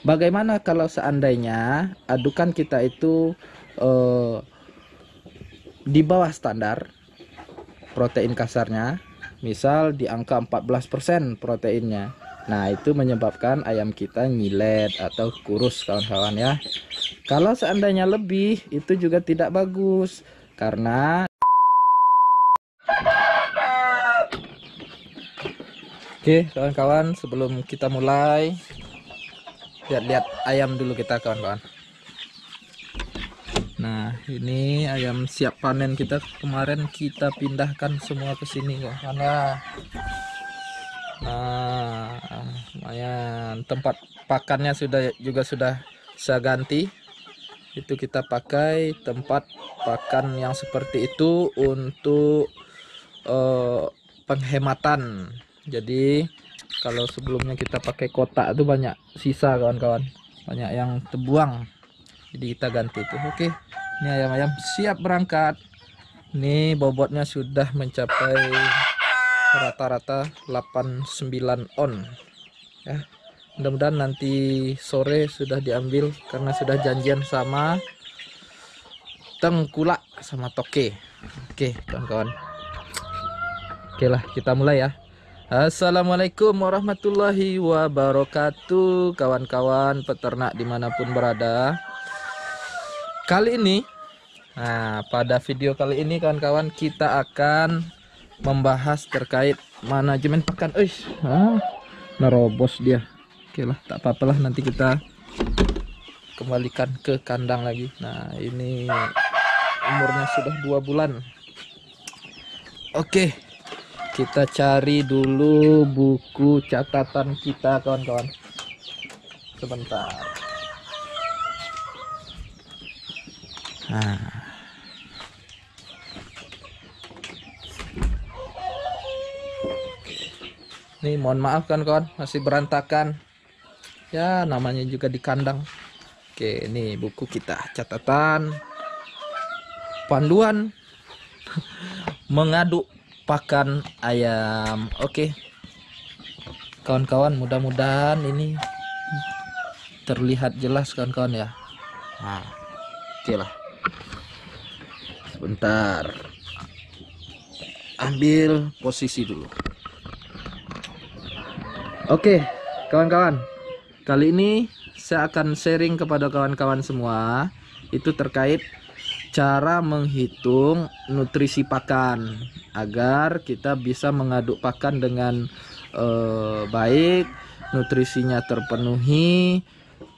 Bagaimana kalau seandainya adukan kita itu eh, di bawah standar protein kasarnya, misal di angka 14% proteinnya. Nah, itu menyebabkan ayam kita nyilet atau kurus kawan-kawan ya. Kalau seandainya lebih, itu juga tidak bagus karena oke, kawan-kawan, sebelum kita mulai, lihat-lihat ayam dulu kita, kawan-kawan. Nah, ini ayam siap panen kita. Kemarin kita pindahkan semua ke sini, kawan-kawan. Nah, lumayan. Tempat pakannya juga sudah saya ganti. Itu kita pakai tempat pakan yang seperti itu untuk penghematan. Jadi kalau sebelumnya kita pakai kotak itu banyak sisa, kawan-kawan, banyak yang terbuang, jadi kita ganti itu. Oke, ini ayam-ayam siap berangkat. Ini bobotnya sudah mencapai rata-rata 89 on ya. Mudah-mudahan nanti sore sudah diambil karena sudah janjian sama tengkulak sama toke. Oke, kawan-kawan. Oke lah, kita mulai ya. Assalamualaikum warahmatullahi wabarakatuh, kawan-kawan peternak dimanapun berada. Kali ini, pada video kali ini kawan-kawan, kita akan membahas terkait manajemen pakan. Nerobos dia. Oke lah, tak apa-apalah, nanti kita kembalikan ke kandang lagi. Nah, ini umurnya sudah 2 bulan. Oke, kita cari dulu buku catatan kita, kawan-kawan. Sebentar. Nah, ini mohon maaf kawan-kawan, masih berantakan. Ya, namanya juga di kandang. Oke, ini buku kita, catatan panduan mengaduk pakan ayam. Oke, kawan-kawan, mudah-mudahan ini terlihat jelas kawan-kawan ya. Nah, oke lah. Sebentar, ambil posisi dulu. Oke, kawan-kawan, kali ini saya akan sharing kepada kawan-kawan semua itu terkait cara menghitung nutrisi pakan agar kita bisa mengaduk pakan dengan baik, nutrisinya terpenuhi,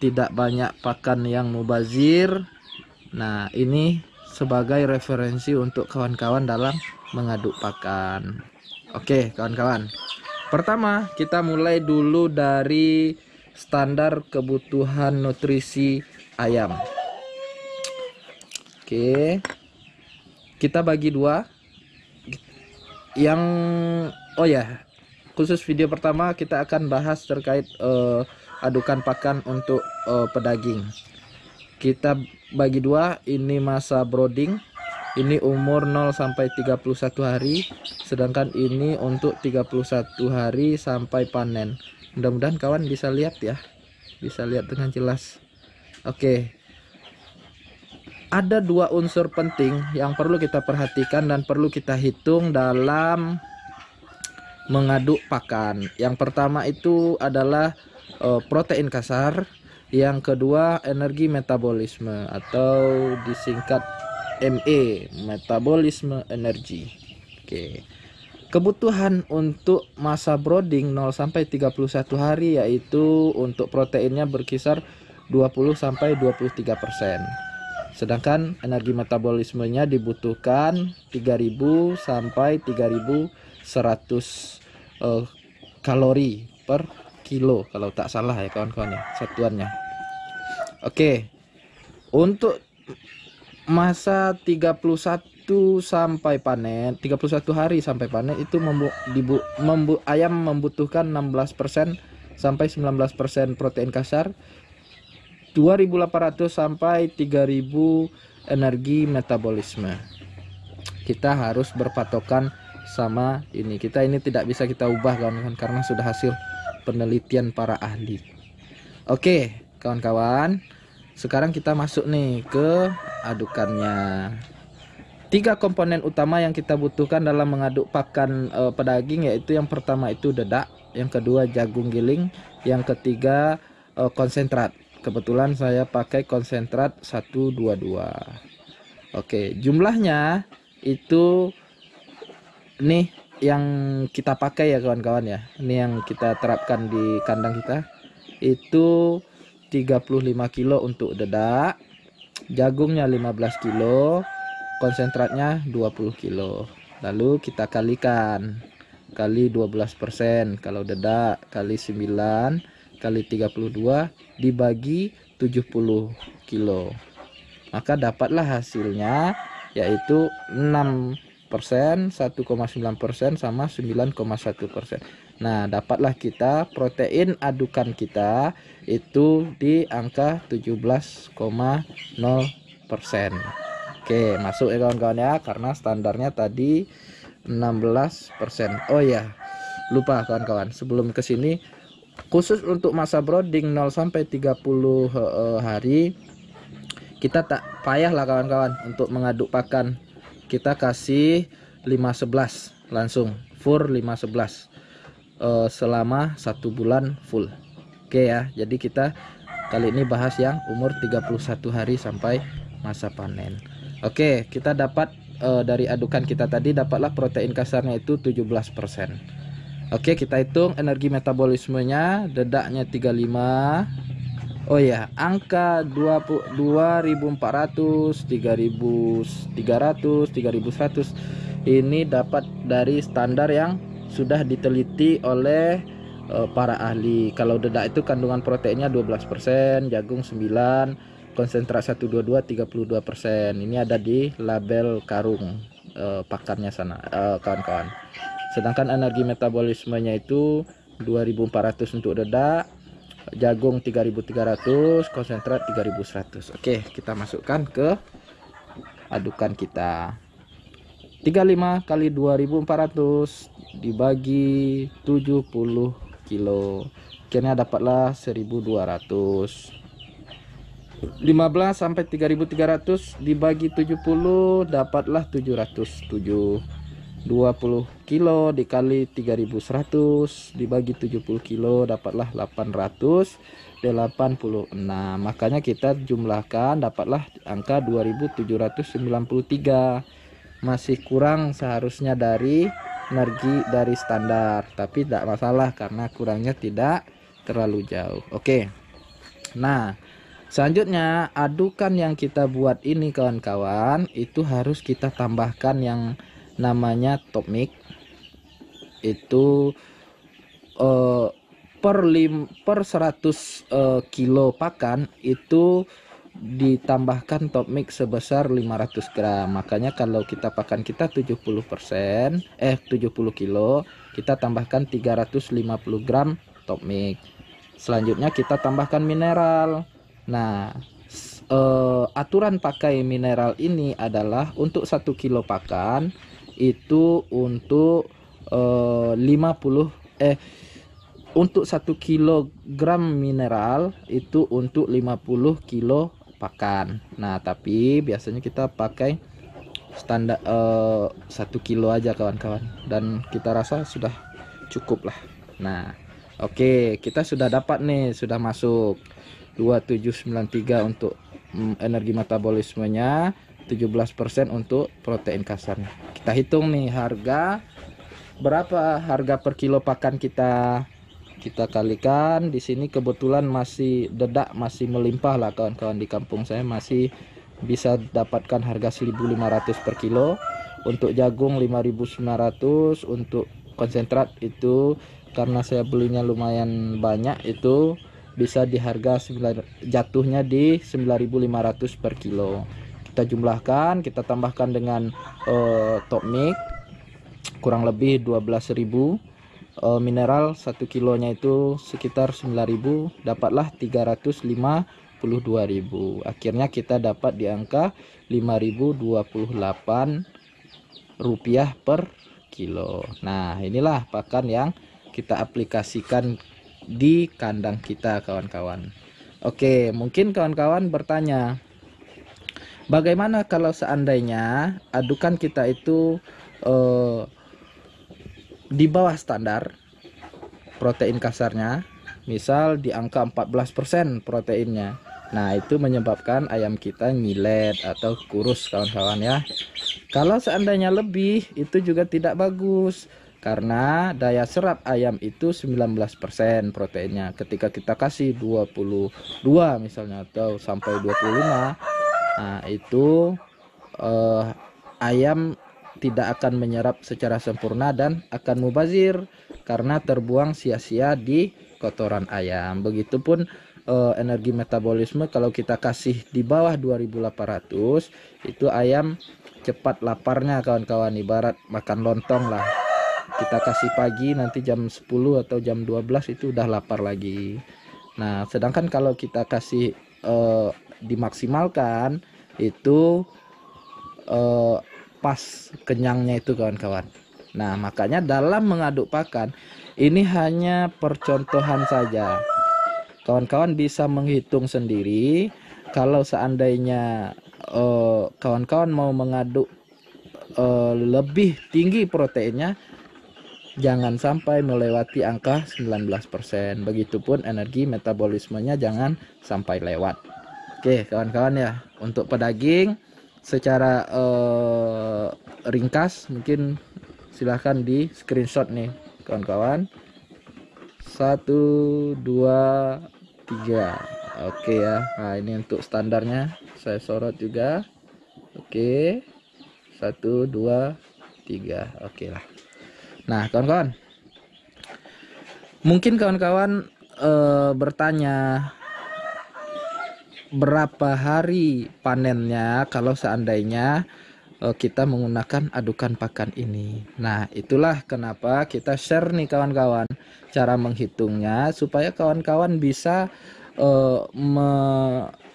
tidak banyak pakan yang mubazir. Nah, ini sebagai referensi untuk kawan-kawan dalam mengaduk pakan. Oke, kawan-kawan. Pertama, kita mulai dulu dari standar kebutuhan nutrisi ayam. Oke, kita bagi dua. Yang khusus video pertama kita akan bahas terkait adukan pakan untuk pedaging. Kita bagi dua, ini masa brooding. Ini umur 0 sampai 31 hari, sedangkan ini untuk 31 hari sampai panen. Mudah-mudahan kawan bisa lihat ya, bisa lihat dengan jelas. Oke, ada dua unsur penting yang perlu kita perhatikan dan perlu kita hitung dalam mengaduk pakan. Yang pertama itu adalah protein kasar, yang kedua energi metabolisme atau disingkat ME, metabolisme energi. Oke. Kebutuhan untuk masa brooding 0 sampai 31 hari yaitu untuk proteinnya berkisar 20 sampai 23%. Sedangkan energi metabolismenya dibutuhkan 3000 sampai 3100 kalori per kilo kalau tak salah ya kawan-kawan ya, satuannya. Oke. Untuk masa 31 sampai panen, 31 hari sampai panen itu ayam membutuhkan 16% sampai 19% protein kasar, 2800 sampai 3000 energi metabolisme. Kita harus berpatokan sama ini. Ini tidak bisa kita ubah kawan-kawan karena sudah hasil penelitian para ahli. Oke, kawan-kawan. Sekarang kita masuk nih ke adukannya. 3 komponen utama yang kita butuhkan dalam mengaduk pakan pedaging, yaitu yang pertama itu dedak, yang kedua jagung giling, yang ketiga konsentrat. Kebetulan saya pakai konsentrat 122. Oke, jumlahnya itu nih yang kita pakai ya kawan-kawan ya. Ini yang kita terapkan di kandang kita. Itu 35 kilo untuk dedak, jagungnya 15 kilo, konsentratnya 20 kilo. Lalu kita kalikan kali 12%. Kalau dedak kali 9 kali 32 dibagi 70 kilo. Maka dapatlah hasilnya yaitu 6%, 1,9% sama 9,1%. Nah, dapatlah kita protein adukan kita itu di angka 17,0%. Oke, masuk ya kawan-kawan ya, karena standarnya tadi 16%. Oh ya, lupa kawan-kawan, sebelum ke sini khusus untuk masa brooding 0 sampai 30 hari kita tak payah lah kawan-kawan untuk mengaduk pakan. Kita kasih 5-11 langsung fur 5-11 selama 1 bulan full. Oke ya, jadi kita kali ini bahas yang umur 31 hari sampai masa panen. Oke, kita dapat dari adukan kita tadi dapatlah protein kasarnya itu 17%. Oke, kita hitung energi metabolismenya. Dedaknya 35. Oh ya, angka 2400, 3300, 3100 ini dapat dari standar yang sudah diteliti oleh para ahli. Kalau dedak itu kandungan proteinnya 12%, jagung 9%, konsentrat 122 32%. Ini ada di label karung pakannya sana kawan-kawan. Sedangkan energi metabolismenya itu 2400 untuk dedak, jagung 3300, konsentrat 3100. Oke, kita masukkan ke adukan kita. 35 kali 2400 dibagi 70 kilo. Akhirnya dapatlah 1200. 15 sampai 3300 dibagi 70 dapatlah 707. 20 kilo dikali 3100 dibagi 70 kilo dapatlah 886. Makanya kita jumlahkan dapatlah angka 2793. Masih kurang seharusnya dari energi dari standar, tapi tidak masalah karena kurangnya tidak terlalu jauh. Oke. Nah, selanjutnya adukan yang kita buat ini kawan-kawan itu harus kita tambahkan yang namanya top mix. Itu per 100 kilo pakan itu ditambahkan top mix sebesar 500 gram. Makanya kalau kita pakan kita 70 kilo, kita tambahkan 350 gram top mix. Selanjutnya kita tambahkan mineral. Nah, aturan pakai mineral ini adalah untuk 1 kilo pakan itu untuk untuk 1 kilogram mineral itu untuk 50 kilo pakan. Nah, tapi biasanya kita pakai standar 1 kilo aja kawan-kawan, dan kita rasa sudah cukup lah. Nah, oke, kita sudah dapat nih, sudah masuk 2793 untuk energi metabolismenya, 17% untuk protein kasarnya. Kita hitung nih harga berapa harga per kilo pakan kita. Kita kalikan di sini, kebetulan masih dedak masih melimpah lah kawan-kawan, di kampung saya masih bisa dapatkan harga 1.500 per kilo. Untuk jagung 5.900, untuk konsentrat itu karena saya belinya lumayan banyak itu bisa di harga jatuhnya di 9.500 per kilo. Kita jumlahkan, kita tambahkan dengan top mix kurang lebih 12.000. Mineral 1 kilonya itu sekitar 9.000, dapatlah 352.000. Akhirnya kita dapat di angka 5.028 rupiah per kilo. Nah, inilah pakan yang kita aplikasikan di kandang kita kawan-kawan. Oke, mungkin kawan-kawan bertanya, bagaimana kalau seandainya adukan kita itu di bawah standar protein kasarnya, misal di angka 14% proteinnya. Nah, itu menyebabkan ayam kita ngilet atau kurus kawan-kawan ya. Kalau seandainya lebih, itu juga tidak bagus. Karena daya serap ayam itu 19% proteinnya. Ketika kita kasih 22 misalnya atau sampai 25, nah itu ayam tidak akan menyerap secara sempurna dan akan mubazir karena terbuang sia-sia di kotoran ayam. Begitupun energi metabolisme, kalau kita kasih di bawah 2800 itu ayam cepat laparnya kawan-kawan, ibarat makan lontong lah. Kita kasih pagi, nanti jam 10 atau jam 12 itu udah lapar lagi. Nah, sedangkan kalau kita kasih dimaksimalkan itu pas kenyangnya itu kawan-kawan. Nah, makanya dalam mengaduk pakan ini hanya percontohan saja. Kawan-kawan bisa menghitung sendiri. Kalau seandainya kawan-kawan mau mengaduk lebih tinggi proteinnya, jangan sampai melewati angka 19%. Begitupun energi metabolismenya jangan sampai lewat. Oke kawan-kawan ya, untuk pedaging secara ringkas mungkin silahkan di screenshot nih kawan-kawan. 1, 2, 3. Oke ya. Nah, ini untuk standarnya saya sorot juga. Oke. 1, 2, 3. Oke lah. Nah, kawan-kawan, mungkin kawan-kawan bertanya, berapa hari panennya kalau seandainya kita menggunakan adukan pakan ini. Nah, itulah kenapa kita share nih kawan-kawan cara menghitungnya supaya kawan-kawan bisa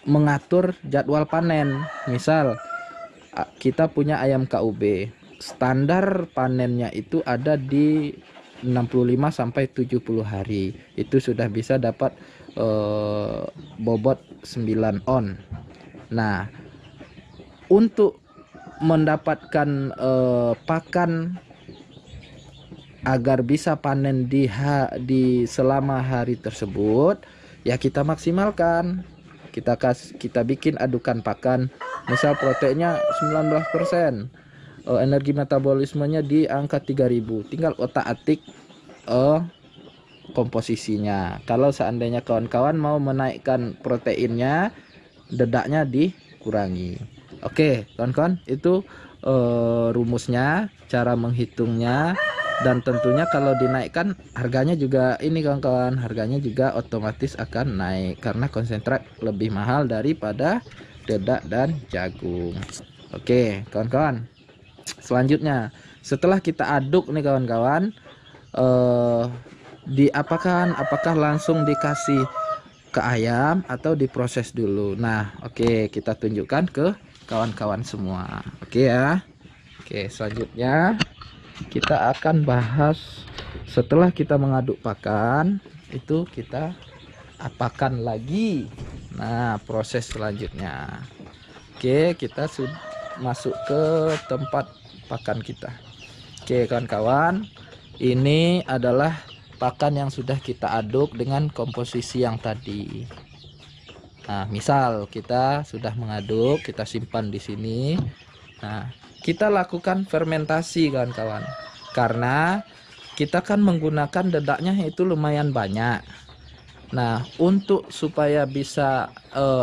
mengatur jadwal panen. Misal kita punya ayam KUB, standar panennya itu ada di 65 sampai 70 hari. Itu sudah bisa dapat bobot 9 on. Nah, untuk mendapatkan pakan agar bisa panen di selama hari tersebut, ya kita maksimalkan. Kita bikin adukan pakan, misal proteinnya 19%, energi metabolismenya di angka 3000, tinggal otak-atik komposisinya. Kalau seandainya kawan-kawan mau menaikkan proteinnya, dedaknya dikurangi. Oke kawan-kawan, itu rumusnya, cara menghitungnya. Dan tentunya kalau dinaikkan harganya juga ini kawan-kawan, harganya juga otomatis akan naik karena konsentrat lebih mahal daripada dedak dan jagung. Oke kawan-kawan, selanjutnya setelah kita aduk nih kawan-kawan, apakah langsung dikasih ke ayam atau diproses dulu. Nah oke, kita tunjukkan ke kawan-kawan semua. Oke ya. Oke, selanjutnya kita akan bahas setelah kita mengaduk pakan itu kita apakan lagi. Nah, proses selanjutnya. Oke, kita sudah masuk ke tempat pakan kita. Oke, kawan-kawan, ini adalah pakan yang sudah kita aduk dengan komposisi yang tadi. Nah, misal kita sudah mengaduk, kita simpan di sini. Nah, kita lakukan fermentasi kawan-kawan, karena kita kan menggunakan dedaknya itu lumayan banyak. Nah, untuk supaya bisa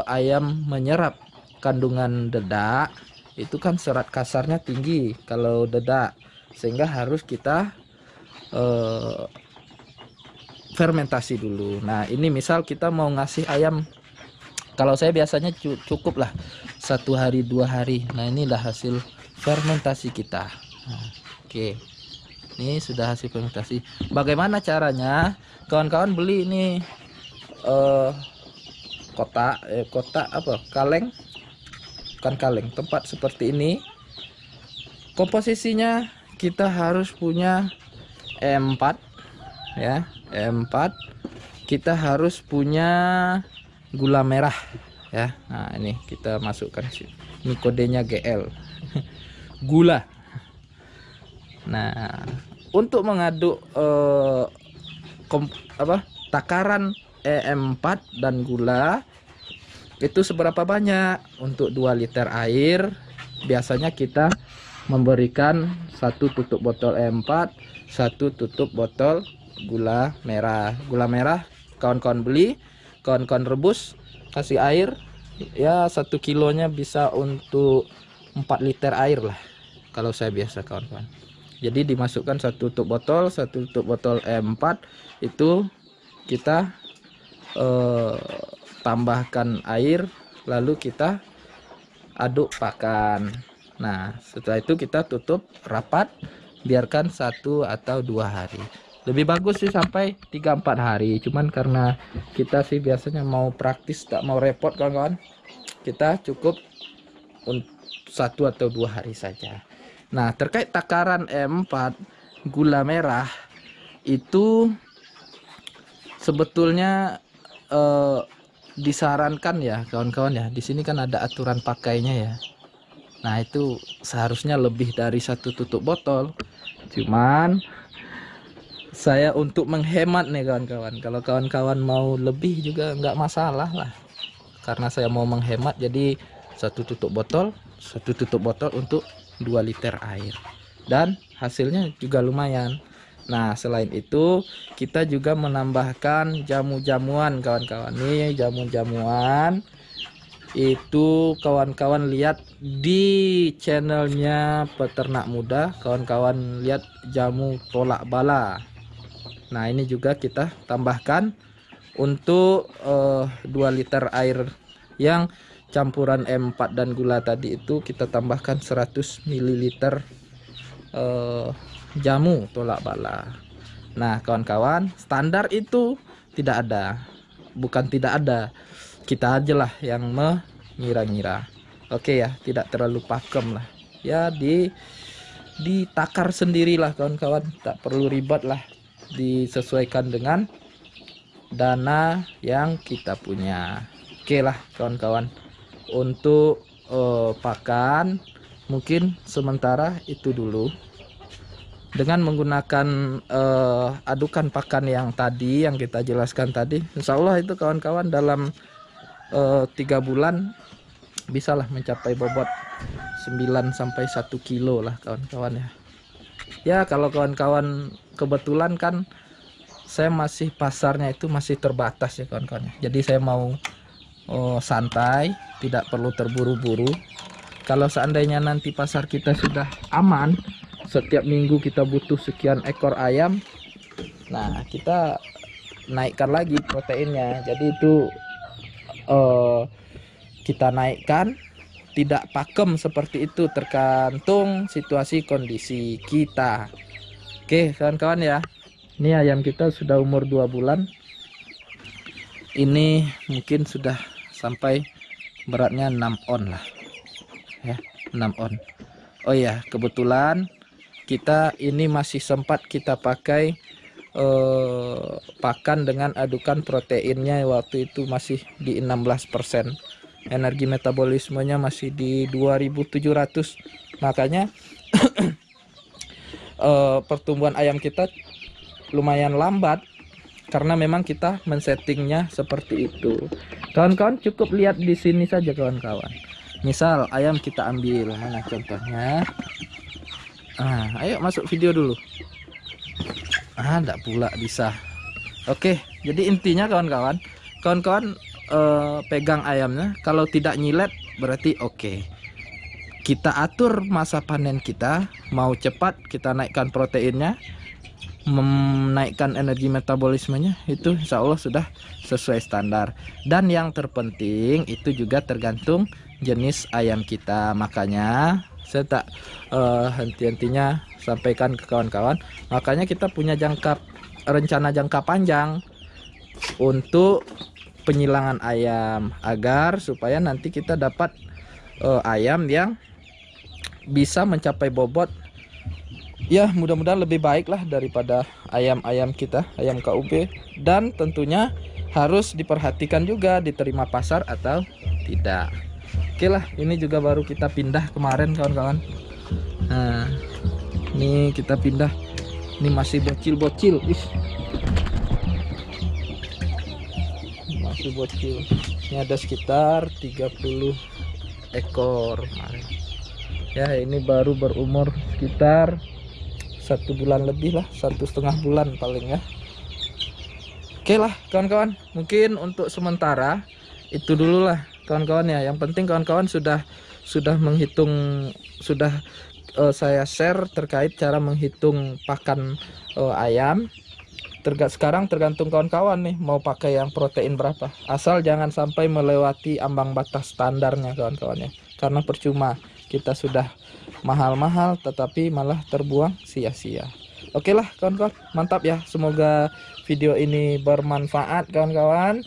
ayam menyerap kandungan dedak, itu kan serat kasarnya tinggi kalau dedak, sehingga harus kita fermentasi dulu. Nah, ini misal kita mau ngasih ayam, kalau saya biasanya cukup lah 1 hari 2 hari. Nah, inilah hasil fermentasi kita. Nah, oke, ini sudah hasil fermentasi. Bagaimana caranya? Kawan-kawan beli ini kotak apa, kaleng, bukan kaleng, tempat seperti ini. Komposisinya kita harus punya E4 ya, E4. Kita harus punya gula merah ya. Nah ini kita masukkan, ini kodenya GL gula. Nah untuk mengaduk takaran EM4 dan gula itu seberapa banyak. Untuk 2 liter air biasanya kita memberikan 1 tutup botol EM4, 1 tutup botol gula merah. Gula merah kawan-kawan beli, kawan-kawan rebus, kasih air ya 1 kilonya bisa untuk 4 liter air lah kalau saya biasa kawan-kawan. Jadi dimasukkan 1 tutup botol, 1 tutup botol EM4, itu kita tambahkan air, lalu kita aduk pakan. Nah setelah itu kita tutup rapat, biarkan 1 atau 2 hari. Lebih bagus sih sampai 3-4 hari, cuman karena kita sih biasanya mau praktis, tak mau repot kawan-kawan, kita cukup 1 atau 2 hari saja. Nah terkait takaran EM4 gula merah itu sebetulnya disarankan ya kawan-kawan ya, di sini kan ada aturan pakainya ya. Nah itu seharusnya lebih dari 1 tutup botol, cuman saya untuk menghemat nih kawan-kawan, kalau kawan-kawan mau lebih juga nggak masalah lah, karena saya mau menghemat jadi 1 tutup botol untuk 2 liter air, dan hasilnya juga lumayan. Nah selain itu kita juga menambahkan jamu-jamuan kawan-kawan. Nih jamu-jamuan itu kawan-kawan lihat di channelnya Peternak Muda, kawan-kawan lihat jamu tolak bala. Nah ini juga kita tambahkan untuk 2 liter air yang campuran M4 dan gula tadi, itu kita tambahkan 100 ml jamu tolak bala. Nah kawan-kawan, standar itu tidak ada, bukan tidak ada, kita aja lah yang mengira-ngira. Oke ya, tidak terlalu pakem lah ya, ditakar sendirilah kawan-kawan, tak perlu ribet lah, disesuaikan dengan dana yang kita punya. Oke lah kawan-kawan, untuk pakan mungkin sementara itu dulu. Dengan menggunakan adukan pakan yang tadi, yang kita jelaskan tadi, insya Allah itu kawan-kawan dalam 3 bulan bisalah mencapai bobot 9 sampai 1 kilo lah kawan-kawan ya. Ya kalau kawan-kawan kebetulan kan saya masih pasarnya itu masih terbatas ya kawan-kawan. Jadi saya mau santai, tidak perlu terburu-buru. Kalau seandainya nanti pasar kita sudah aman, setiap minggu kita butuh sekian ekor ayam, nah kita naikkan lagi proteinnya. Jadi itu kita naikkan, tidak pakem seperti itu, tergantung situasi kondisi kita. Oke kawan-kawan ya, ini ayam kita sudah umur 2 bulan. Ini mungkin sudah sampai beratnya 6 on lah ya, 6 on. Oh ya, kebetulan kita ini masih sempat kita pakai pakan dengan adukan proteinnya, waktu itu masih di 16%, energi metabolismenya masih di 2700, makanya pertumbuhan ayam kita lumayan lambat karena memang kita men-settingnya seperti itu. Kawan-kawan cukup lihat di sini saja kawan-kawan. Misal ayam kita ambil mana contohnya. Ayo masuk video dulu. Enggak pula bisa. Oke, jadi intinya kawan-kawan, pegang ayamnya, kalau tidak nyilet berarti oke. Kita atur masa panen kita, mau cepat kita naikkan proteinnya, menaikkan energi metabolismenya, itu insya Allah sudah sesuai standar. Dan yang terpenting itu juga tergantung jenis ayam kita. Makanya saya tak henti-hentinya sampaikan ke kawan-kawan, makanya kita punya rencana jangka panjang untuk penyilangan ayam, agar supaya nanti kita dapat ayam yang bisa mencapai bobot ya mudah-mudahan lebih baik lah daripada ayam-ayam kita, ayam KUB. Dan tentunya harus diperhatikan juga diterima pasar atau tidak. Oke lah, ini juga baru kita pindah kemarin kawan-kawan. Nah, ini kita pindah. Ini masih bocil-bocil. Masih bocil. Ini ada sekitar 30 ekor. Ya, ini baru berumur sekitar 1 bulan lebih lah, 1,5 bulan paling ya. Oke lah kawan-kawan, mungkin untuk sementara itu dulu lah kawan-kawan ya. Yang penting kawan-kawan sudah menghitung, sudah saya share terkait cara menghitung pakan ayam. Sekarang tergantung kawan-kawan nih mau pakai yang protein berapa. Asal jangan sampai melewati ambang batas standarnya kawan-kawan ya. Karena percuma kita sudah mahal-mahal tetapi malah terbuang sia-sia. Oke lah kawan-kawan, mantap ya. Semoga video ini bermanfaat kawan-kawan.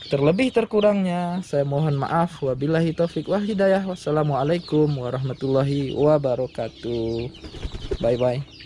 Terlebih terkurangnya saya mohon maaf. Wabillahi taufik wal hidayah. Wassalamualaikum warahmatullahi wabarakatuh. Bye bye.